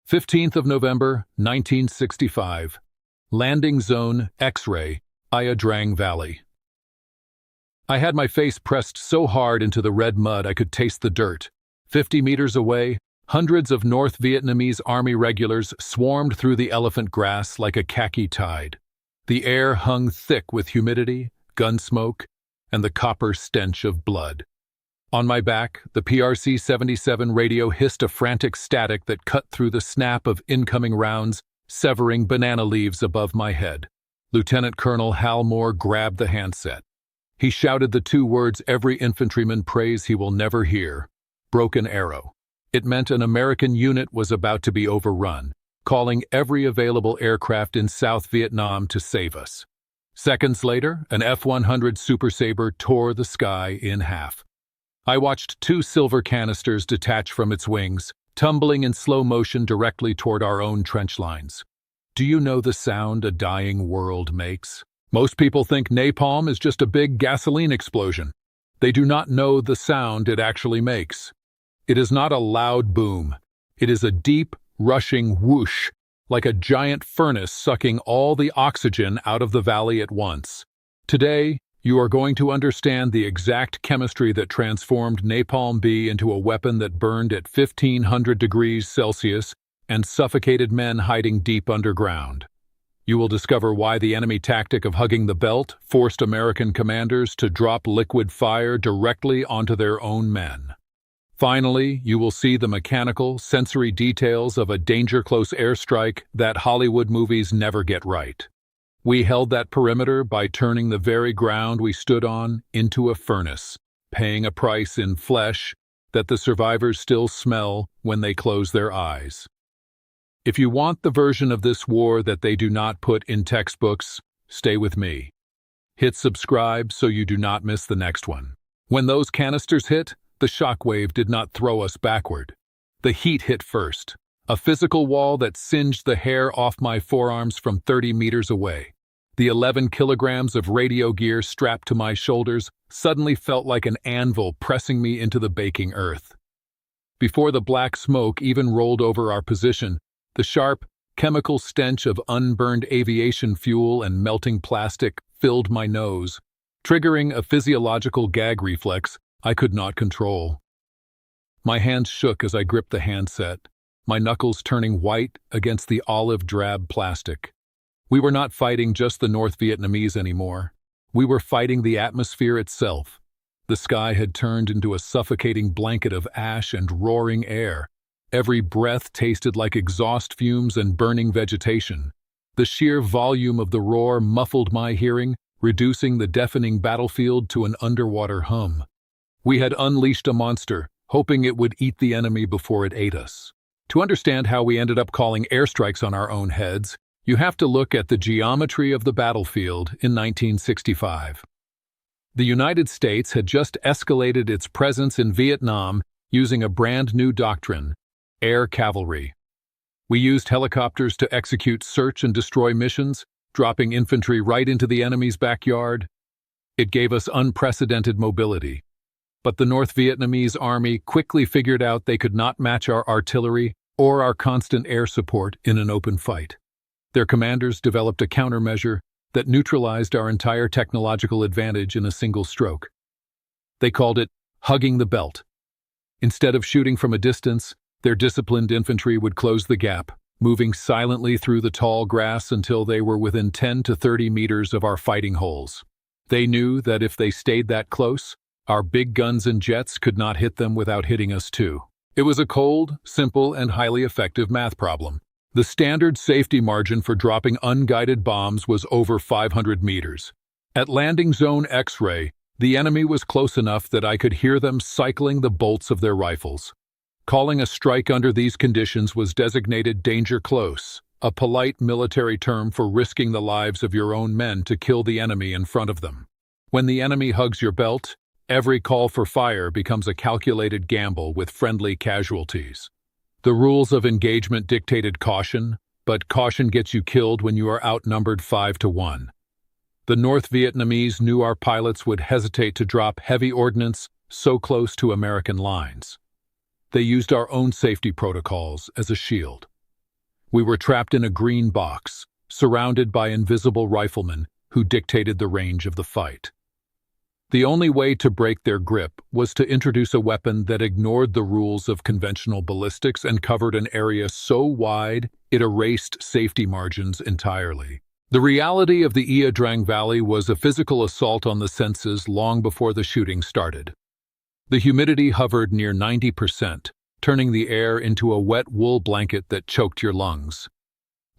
15th of November, 1965. Landing Zone X-ray, Iadrang Valley. I had my face pressed so hard into the red mud I could taste the dirt. 50 meters away, hundreds of North Vietnamese Army regulars swarmed through the elephant grass like a khaki tide. The air hung thick with humidity, gun smoke, and the copper stench of blood. On my back, the PRC-77 radio hissed a frantic static that cut through the snap of incoming rounds, severing banana leaves above my head. Lieutenant Colonel Hal Moore grabbed the handset. He shouted the two words every infantryman prays he will never hear: broken arrow. It meant an American unit was about to be overrun, calling every available aircraft in South Vietnam to save us. Seconds later, an F-100 Super Sabre tore the sky in half. I watched two silver canisters detach from its wings, tumbling in slow motion directly toward our own trench lines. Do you know the sound a dying world makes? Most people think napalm is just a big gasoline explosion. They do not know the sound it actually makes. It is not a loud boom. It is a deep, rushing whoosh, like a giant furnace sucking all the oxygen out of the valley at once. Today, you are going to understand the exact chemistry that transformed Napalm B into a weapon that burned at 1500 degrees Celsius and suffocated men hiding deep underground. You will discover why the enemy tactic of hugging the belt forced American commanders to drop liquid fire directly onto their own men. Finally, you will see the mechanical, sensory details of a danger-close airstrike that Hollywood movies never get right. We held that perimeter by turning the very ground we stood on into a furnace, paying a price in flesh that the survivors still smell when they close their eyes. If you want the version of this war that they do not put in textbooks, stay with me. Hit subscribe so you do not miss the next one. When those canisters hit, the shockwave did not throw us backward. The heat hit first, a physical wall that singed the hair off my forearms from 30 meters away. The 11 kilograms of radio gear strapped to my shoulders suddenly felt like an anvil pressing me into the baking earth. Before the black smoke even rolled over our position, the sharp, chemical stench of unburned aviation fuel and melting plastic filled my nose, triggering a physiological gag reflex I could not control. My hands shook as I gripped the handset, my knuckles turning white against the olive-drab plastic. We were not fighting just the North Vietnamese anymore. We were fighting the atmosphere itself. The sky had turned into a suffocating blanket of ash and roaring air. Every breath tasted like exhaust fumes and burning vegetation. The sheer volume of the roar muffled my hearing, reducing the deafening battlefield to an underwater hum. We had unleashed a monster, hoping it would eat the enemy before it ate us. To understand how we ended up calling airstrikes on our own heads, you have to look at the geometry of the battlefield in 1965. The United States had just escalated its presence in Vietnam using a brand new doctrine: air cavalry. We used helicopters to execute search and destroy missions, dropping infantry right into the enemy's backyard. It gave us unprecedented mobility. But the North Vietnamese army quickly figured out they could not match our artillery or our constant air support in an open fight. Their commanders developed a countermeasure that neutralized our entire technological advantage in a single stroke. They called it hugging the belt. Instead of shooting from a distance, their disciplined infantry would close the gap, moving silently through the tall grass until they were within 10 to 30 meters of our fighting holes. They knew that if they stayed that close, our big guns and jets could not hit them without hitting us too. It was a cold, simple, and highly effective math problem. The standard safety margin for dropping unguided bombs was over 500 meters. At landing zone X-ray, the enemy was close enough that I could hear them cycling the bolts of their rifles. Calling a strike under these conditions was designated danger close, a polite military term for risking the lives of your own men to kill the enemy in front of them. When the enemy hugs your belt, every call for fire becomes a calculated gamble with friendly casualties. The rules of engagement dictated caution, but caution gets you killed when you are outnumbered 5-1. The North Vietnamese knew our pilots would hesitate to drop heavy ordnance so close to American lines. They used our own safety protocols as a shield. We were trapped in a green box, surrounded by invisible riflemen who dictated the range of the fight. The only way to break their grip was to introduce a weapon that ignored the rules of conventional ballistics and covered an area so wide it erased safety margins entirely. The reality of the Ia Drang Valley was a physical assault on the senses long before the shooting started. The humidity hovered near 90%, turning the air into a wet wool blanket that choked your lungs.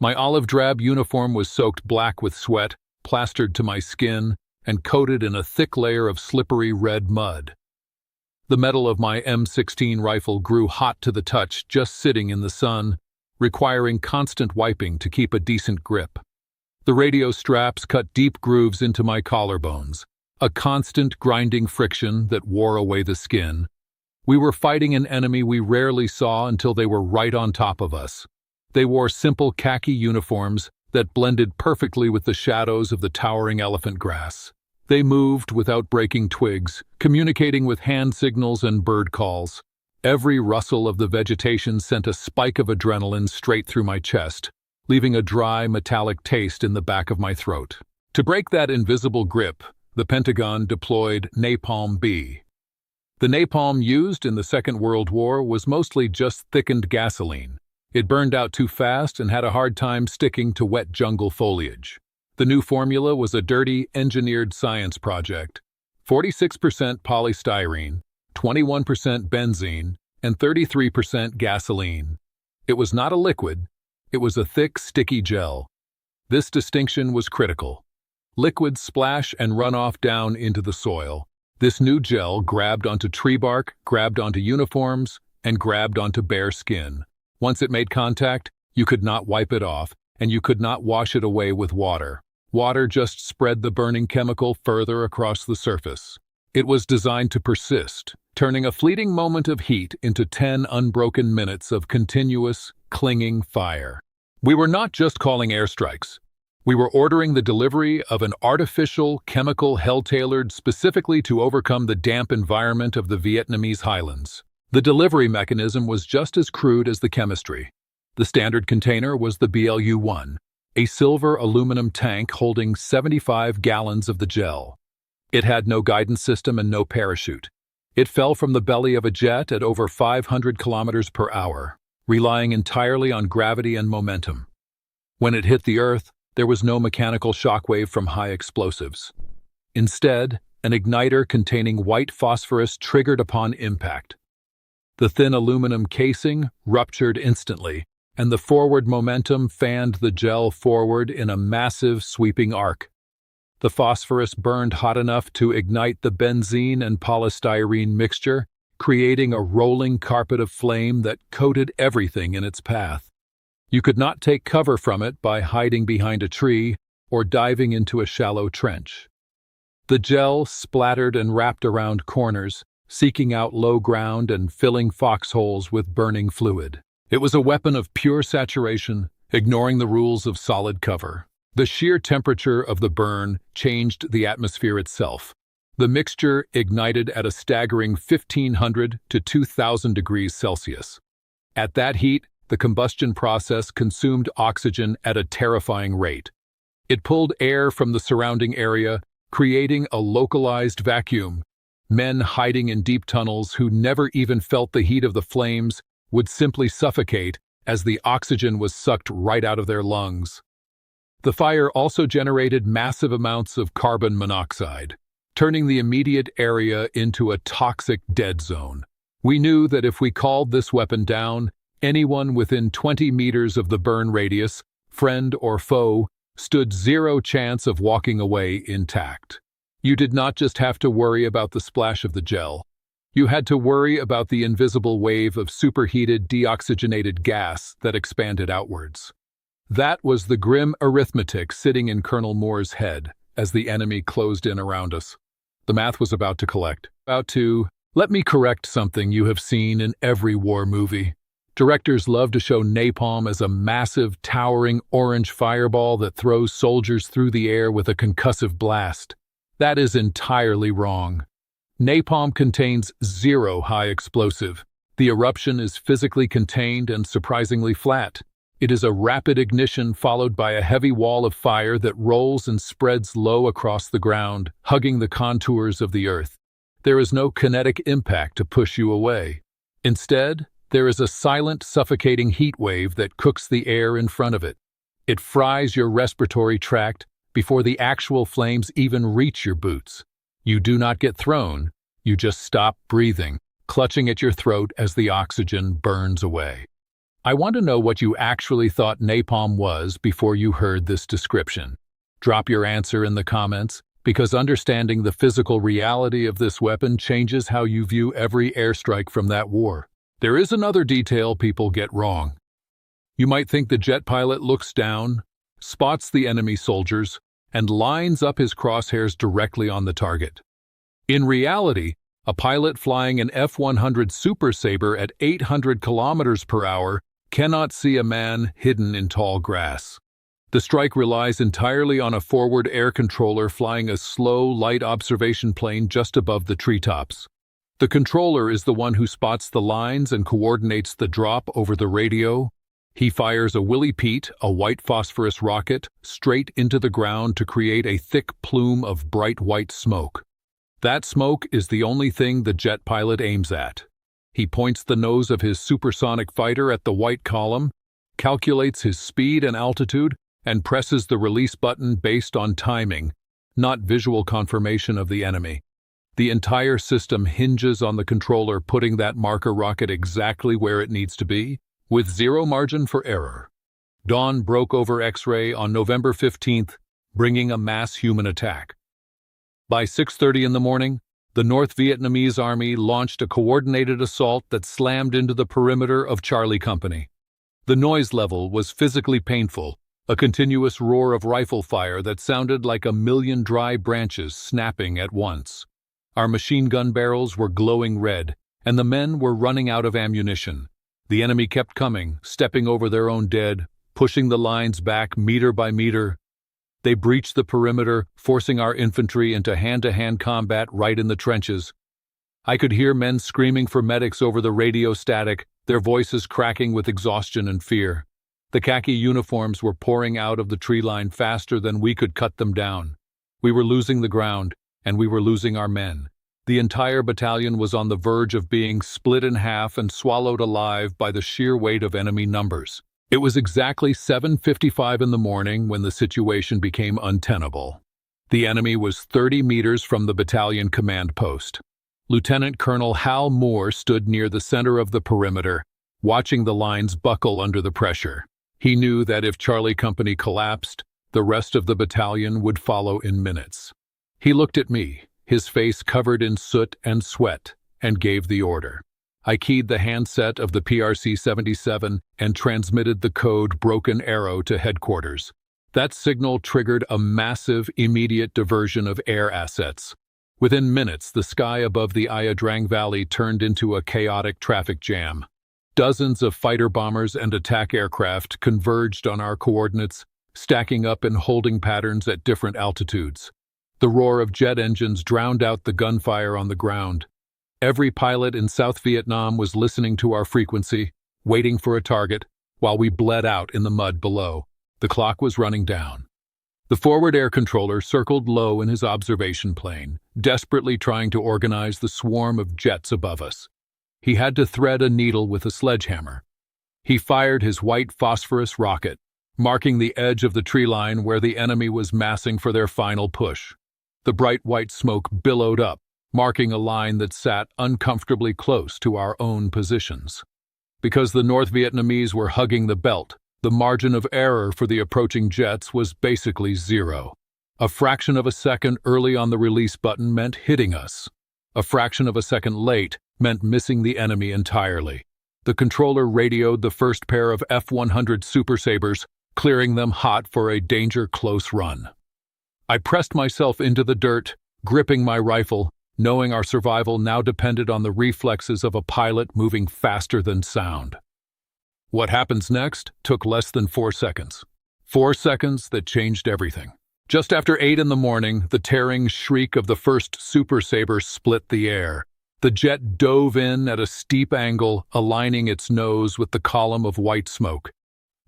My olive drab uniform was soaked black with sweat, plastered to my skin, and coated in a thick layer of slippery red mud. The metal of my M16 rifle grew hot to the touch just sitting in the sun, requiring constant wiping to keep a decent grip. The radio straps cut deep grooves into my collarbones, a constant grinding friction that wore away the skin. We were fighting an enemy we rarely saw until they were right on top of us. They wore simple khaki uniforms that blended perfectly with the shadows of the towering elephant grass. They moved without breaking twigs, communicating with hand signals and bird calls. Every rustle of the vegetation sent a spike of adrenaline straight through my chest, leaving a dry, metallic taste in the back of my throat. To break that invisible grip, the Pentagon deployed Napalm B. The napalm used in the Second World War was mostly just thickened gasoline. It burned out too fast and had a hard time sticking to wet jungle foliage. The new formula was a dirty, engineered science project. 46% polystyrene, 21% benzene, and 33% gasoline. It was not a liquid, it was a thick, sticky gel. This distinction was critical. Liquids splash and run off down into the soil. This new gel grabbed onto tree bark, grabbed onto uniforms, and grabbed onto bare skin. Once it made contact, you could not wipe it off, and you could not wash it away with water. Water just spread the burning chemical further across the surface. It was designed to persist, turning a fleeting moment of heat into 10 unbroken minutes of continuous, clinging fire. We were not just calling airstrikes. We were ordering the delivery of an artificial chemical hell-tailored specifically to overcome the damp environment of the Vietnamese highlands. The delivery mechanism was just as crude as the chemistry. The standard container was the BLU-1, a silver aluminum tank holding 75 gallons of the gel. It had no guidance system and no parachute. It fell from the belly of a jet at over 500 kilometers per hour, relying entirely on gravity and momentum. When it hit the earth, there was no mechanical shockwave from high explosives. Instead, an igniter containing white phosphorus triggered upon impact. The thin aluminum casing ruptured instantly, and the forward momentum fanned the gel forward in a massive, sweeping arc. The phosphorus burned hot enough to ignite the benzene and polystyrene mixture, creating a rolling carpet of flame that coated everything in its path. You could not take cover from it by hiding behind a tree or diving into a shallow trench. The gel splattered and wrapped around corners, seeking out low ground and filling foxholes with burning fluid. It was a weapon of pure saturation, ignoring the rules of solid cover. The sheer temperature of the burn changed the atmosphere itself. The mixture ignited at a staggering 1,500 to 2,000 degrees Celsius. At that heat, the combustion process consumed oxygen at a terrifying rate. It pulled air from the surrounding area, creating a localized vacuum. Men hiding in deep tunnels who never even felt the heat of the flames would simply suffocate as the oxygen was sucked right out of their lungs. The fire also generated massive amounts of carbon monoxide, turning the immediate area into a toxic dead zone. We knew that if we called this weapon down, anyone within 20 meters of the burn radius, friend or foe, stood zero chance of walking away intact. You did not just have to worry about the splash of the gel. You had to worry about the invisible wave of superheated deoxygenated gas that expanded outwards. That was the grim arithmetic sitting in Colonel Moore's head as the enemy closed in around us. The math was about to collect. Let me correct something you have seen in every war movie. Directors love to show napalm as a massive, towering orange fireball that throws soldiers through the air with a concussive blast. That is entirely wrong. Napalm contains zero high explosive. The eruption is physically contained and surprisingly flat. It is a rapid ignition followed by a heavy wall of fire that rolls and spreads low across the ground, hugging the contours of the earth. There is no kinetic impact to push you away. Instead, there is a silent, suffocating heat wave that cooks the air in front of it. It fries your respiratory tract before the actual flames even reach your boots. You do not get thrown, you just stop breathing, clutching at your throat as the oxygen burns away. I want to know what you actually thought napalm was before you heard this description. Drop your answer in the comments, because understanding the physical reality of this weapon changes how you view every airstrike from that war. There is another detail people get wrong. You might think the jet pilot looks down, spots the enemy soldiers, and lines up his crosshairs directly on the target. In reality, a pilot flying an F-100 Super Sabre at 800 kilometers per hour cannot see a man hidden in tall grass. The strike relies entirely on a forward air controller flying a slow, light observation plane just above the treetops. The controller is the one who spots the lines and coordinates the drop over the radio. He fires a Willie Pete, a white phosphorus rocket, straight into the ground to create a thick plume of bright white smoke. That smoke is the only thing the jet pilot aims at. He points the nose of his supersonic fighter at the white column, calculates his speed and altitude, and presses the release button based on timing, not visual confirmation of the enemy. The entire system hinges on the controller putting that marker rocket exactly where it needs to be, with zero margin for error. Dawn broke over X-ray on November 15th, bringing a mass human attack. By 6:30 in the morning, the North Vietnamese Army launched a coordinated assault that slammed into the perimeter of Charlie Company. The noise level was physically painful, a continuous roar of rifle fire that sounded like a million dry branches snapping at once. Our machine gun barrels were glowing red, and the men were running out of ammunition. The enemy kept coming, stepping over their own dead, pushing the lines back meter by meter. They breached the perimeter, forcing our infantry into hand-to-hand combat right in the trenches. I could hear men screaming for medics over the radio static, their voices cracking with exhaustion and fear. The khaki uniforms were pouring out of the tree line faster than we could cut them down. We were losing the ground, and we were losing our men. The entire battalion was on the verge of being split in half and swallowed alive by the sheer weight of enemy numbers. It was exactly 7:55 in the morning when the situation became untenable. The enemy was 30 meters from the battalion command post. Lieutenant Colonel Hal Moore stood near the center of the perimeter, watching the lines buckle under the pressure. He knew that if Charlie Company collapsed, the rest of the battalion would follow in minutes. He looked at me, his face covered in soot and sweat, and gave the order. I keyed the handset of the PRC-77 and transmitted the code Broken Arrow to headquarters. That signal triggered a massive, immediate diversion of air assets. Within minutes, the sky above the Ia Drang Valley turned into a chaotic traffic jam. Dozens of fighter bombers and attack aircraft converged on our coordinates, stacking up in holding patterns at different altitudes. The roar of jet engines drowned out the gunfire on the ground. Every pilot in South Vietnam was listening to our frequency, waiting for a target, while we bled out in the mud below. The clock was running down. The forward air controller circled low in his observation plane, desperately trying to organize the swarm of jets above us. He had to thread a needle with a sledgehammer. He fired his white phosphorus rocket, marking the edge of the tree line where the enemy was massing for their final push. The bright white smoke billowed up, marking a line that sat uncomfortably close to our own positions. Because the North Vietnamese were hugging the belt, the margin of error for the approaching jets was basically zero. A fraction of a second early on the release button meant hitting us. A fraction of a second late meant missing the enemy entirely. The controller radioed the first pair of F-100 Super Sabres, clearing them hot for a danger-close run. I pressed myself into the dirt, gripping my rifle, knowing our survival now depended on the reflexes of a pilot moving faster than sound. What happens next took less than 4 seconds. 4 seconds that changed everything. Just after 8 in the morning, the tearing shriek of the first Super Sabre split the air. The jet dove in at a steep angle, aligning its nose with the column of white smoke.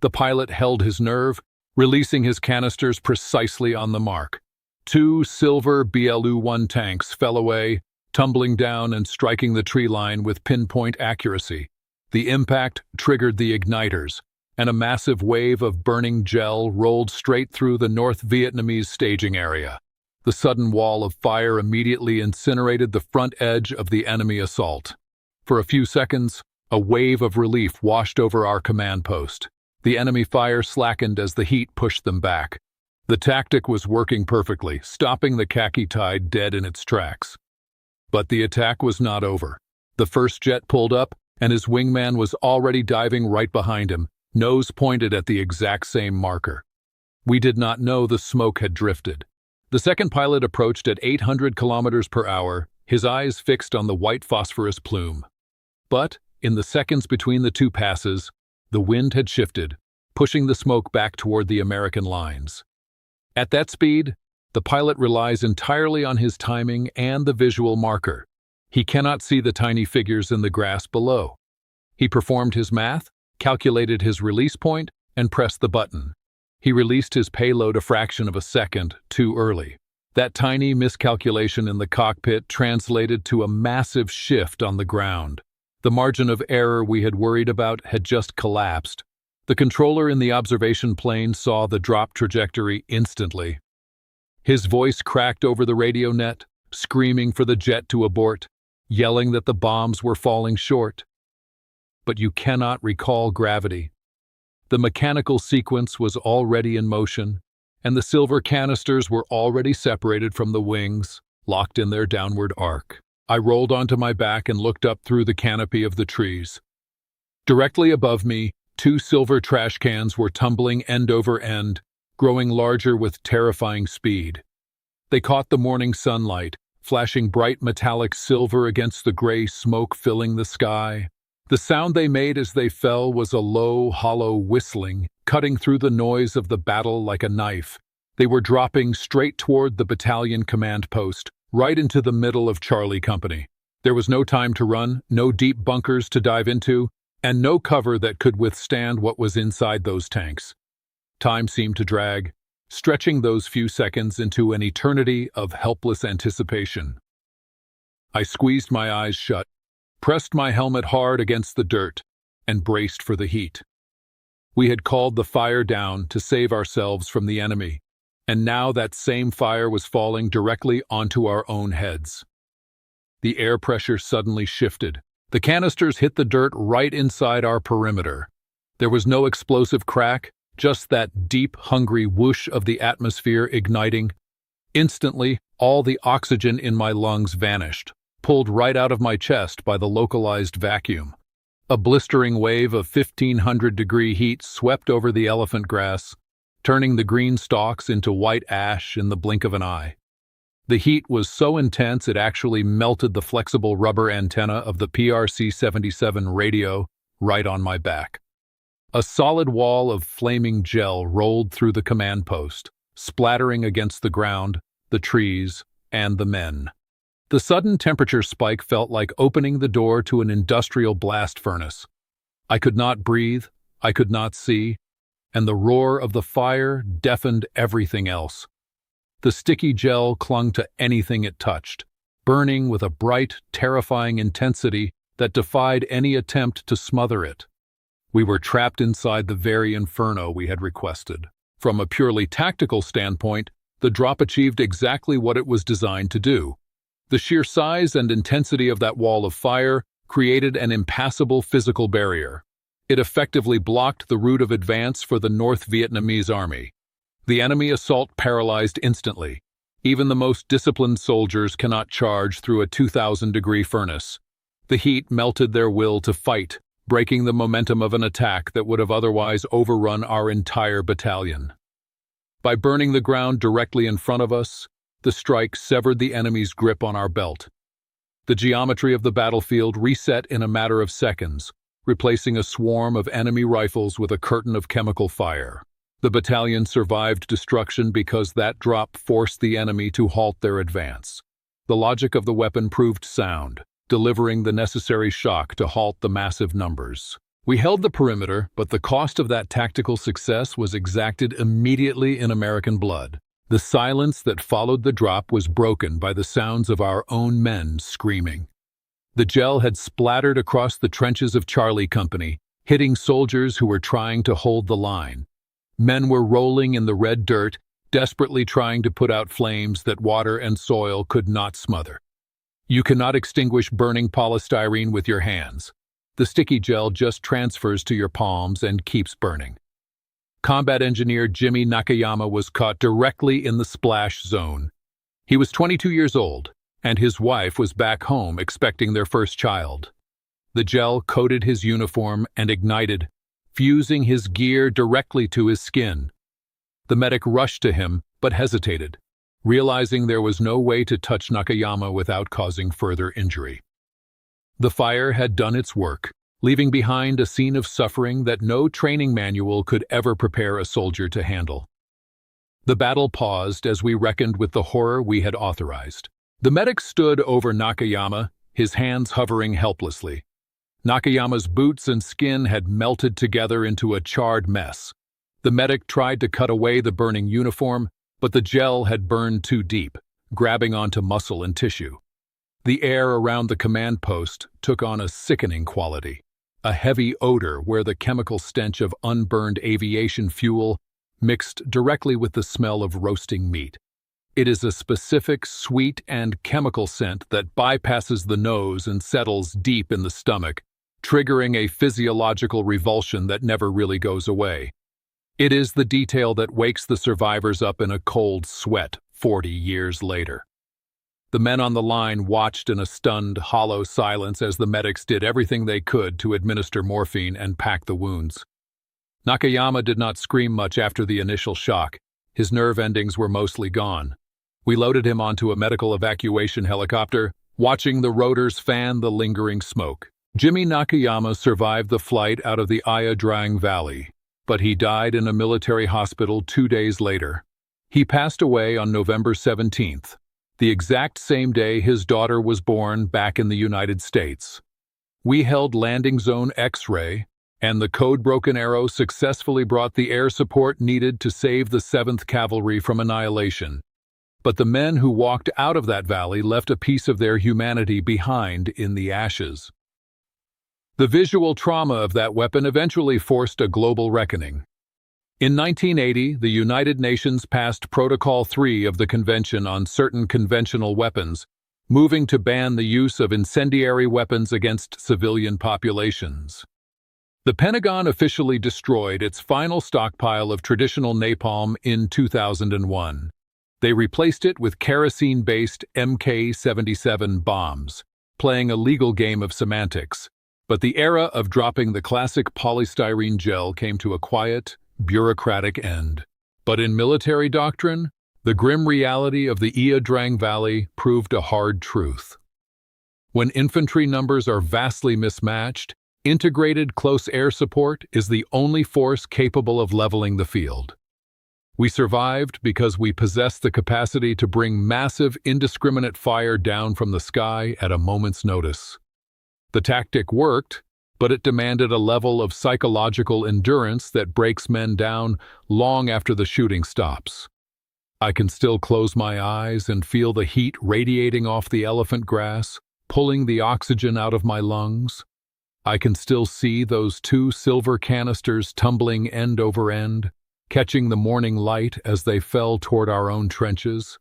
The pilot held his nerve, releasing his canisters precisely on the mark. 2 silver BLU-1 tanks fell away, tumbling down and striking the tree line with pinpoint accuracy. The impact triggered the igniters, and a massive wave of burning gel rolled straight through the North Vietnamese staging area. The sudden wall of fire immediately incinerated the front edge of the enemy assault. For a few seconds, a wave of relief washed over our command post. The enemy fire slackened as the heat pushed them back. The tactic was working perfectly, stopping the khaki tide dead in its tracks. But the attack was not over. The first jet pulled up, and his wingman was already diving right behind him, nose pointed at the exact same marker. We did not know the smoke had drifted. The second pilot approached at 800 kilometers per hour, his eyes fixed on the white phosphorus plume. But, in the seconds between the two passes, the wind had shifted, pushing the smoke back toward the American lines. At that speed, the pilot relies entirely on his timing and the visual marker. He cannot see the tiny figures in the grass below. He performed his math, calculated his release point, and pressed the button. He released his payload a fraction of a second too early. That tiny miscalculation in the cockpit translated to a massive shift on the ground. The margin of error we had worried about had just collapsed. The controller in the observation plane saw the drop trajectory instantly. His voice cracked over the radio net, screaming for the jet to abort, yelling that the bombs were falling short. But you cannot recall gravity. The mechanical sequence was already in motion, and the silver canisters were already separated from the wings, locked in their downward arc. I rolled onto my back and looked up through the canopy of the trees. Directly above me, 2 silver trash cans were tumbling end over end, growing larger with terrifying speed. They caught the morning sunlight, flashing bright metallic silver against the gray smoke filling the sky. The sound they made as they fell was a low, hollow whistling, cutting through the noise of the battle like a knife. They were dropping straight toward the battalion command post, right into the middle of Charlie Company. There was no time to run, no deep bunkers to dive into, and no cover that could withstand what was inside those tanks. Time seemed to drag, stretching those few seconds into an eternity of helpless anticipation. I squeezed my eyes shut, pressed my helmet hard against the dirt, and braced for the heat. We had called the fire down to save ourselves from the enemy, and now that same fire was falling directly onto our own heads. The air pressure suddenly shifted. The canisters hit the dirt right inside our perimeter. There was no explosive crack, just that deep, hungry whoosh of the atmosphere igniting. Instantly, all the oxygen in my lungs vanished, pulled right out of my chest by the localized vacuum. A blistering wave of 1,500-degree heat swept over the elephant grass, turning the green stalks into white ash in the blink of an eye. The heat was so intense it actually melted the flexible rubber antenna of the PRC-77 radio right on my back. A solid wall of flaming gel rolled through the command post, splattering against the ground, the trees, and the men. The sudden temperature spike felt like opening the door to an industrial blast furnace. I could not breathe, I could not see, and the roar of the fire deafened everything else. The sticky gel clung to anything it touched, burning with a bright, terrifying intensity that defied any attempt to smother it. We were trapped inside the very inferno we had requested. From a purely tactical standpoint, the drop achieved exactly what it was designed to do. The sheer size and intensity of that wall of fire created an impassable physical barrier. It effectively blocked the route of advance for the North Vietnamese army. The enemy assault paralyzed instantly. Even the most disciplined soldiers cannot charge through a 2,000-degree furnace. The heat melted their will to fight, breaking the momentum of an attack that would have otherwise overrun our entire battalion. By burning the ground directly in front of us, the strike severed the enemy's grip on our belt. The geometry of the battlefield reset in a matter of seconds, replacing a swarm of enemy rifles with a curtain of chemical fire. The battalion survived destruction because that drop forced the enemy to halt their advance. The logic of the weapon proved sound, delivering the necessary shock to halt the massive numbers. We held the perimeter, but the cost of that tactical success was exacted immediately in American blood. The silence that followed the drop was broken by the sounds of our own men screaming. The gel had splattered across the trenches of Charlie Company, hitting soldiers who were trying to hold the line. Men were rolling in the red dirt, desperately trying to put out flames that water and soil could not smother. You cannot extinguish burning polystyrene with your hands. The sticky gel just transfers to your palms and keeps burning. Combat engineer Jimmy Nakayama was caught directly in the splash zone. He was 22 years old, and his wife was back home expecting their first child. The gel coated his uniform and ignited, fusing his gear directly to his skin. The medic rushed to him, but hesitated, realizing there was no way to touch Nakayama without causing further injury. The fire had done its work, leaving behind a scene of suffering that no training manual could ever prepare a soldier to handle. The battle paused as we reckoned with the horror we had authorized. The medic stood over Nakayama, his hands hovering helplessly. Nakayama's boots and skin had melted together into a charred mess. The medic tried to cut away the burning uniform, but the gel had burned too deep, grabbing onto muscle and tissue. The air around the command post took on a sickening quality, a heavy odor where the chemical stench of unburned aviation fuel mixed directly with the smell of roasting meat. It is a specific sweet and chemical scent that bypasses the nose and settles deep in the stomach, triggering a physiological revulsion that never really goes away. It is the detail that wakes the survivors up in a cold sweat 40 years later. The men on the line watched in a stunned, hollow silence as the medics did everything they could to administer morphine and pack the wounds. Nakayama did not scream much after the initial shock. His nerve endings were mostly gone. We loaded him onto a medical evacuation helicopter, watching the rotors fan the lingering smoke. Jimmy Nakayama survived the flight out of the Ayadrang Valley, but he died in a military hospital 2 days later. He passed away on November 17th. The exact same day his daughter was born back in the United States. We held Landing Zone X-ray, and the code Broken Arrow successfully brought the air support needed to save the 7th Cavalry from annihilation. But the men who walked out of that valley left a piece of their humanity behind in the ashes. The visual trauma of that weapon eventually forced a global reckoning. In 1980, the United Nations passed Protocol 3 of the Convention on Certain Conventional Weapons, moving to ban the use of incendiary weapons against civilian populations. The Pentagon officially destroyed its final stockpile of traditional napalm in 2001. They replaced it with kerosene-based Mk-77 bombs, playing a legal game of semantics. But the era of dropping the classic polystyrene gel came to a quiet, bureaucratic end. But in military doctrine, the grim reality of the Ayadrang Valley proved a hard truth. When infantry numbers are vastly mismatched, integrated close air support is the only force capable of leveling the field. We survived because we possessed the capacity to bring massive, indiscriminate fire down from the sky at a moment's notice. The tactic worked, but it demanded a level of psychological endurance that breaks men down long after the shooting stops. I can still close my eyes and feel the heat radiating off the elephant grass, pulling the oxygen out of my lungs. I can still see those 2 silver canisters tumbling end over end, catching the morning light as they fell toward our own trenches.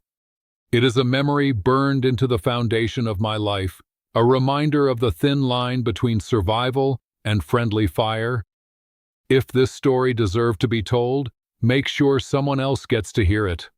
It is a memory burned into the foundation of my life, a reminder of the thin line between survival and friendly fire. If this story deserved to be told, make sure someone else gets to hear it.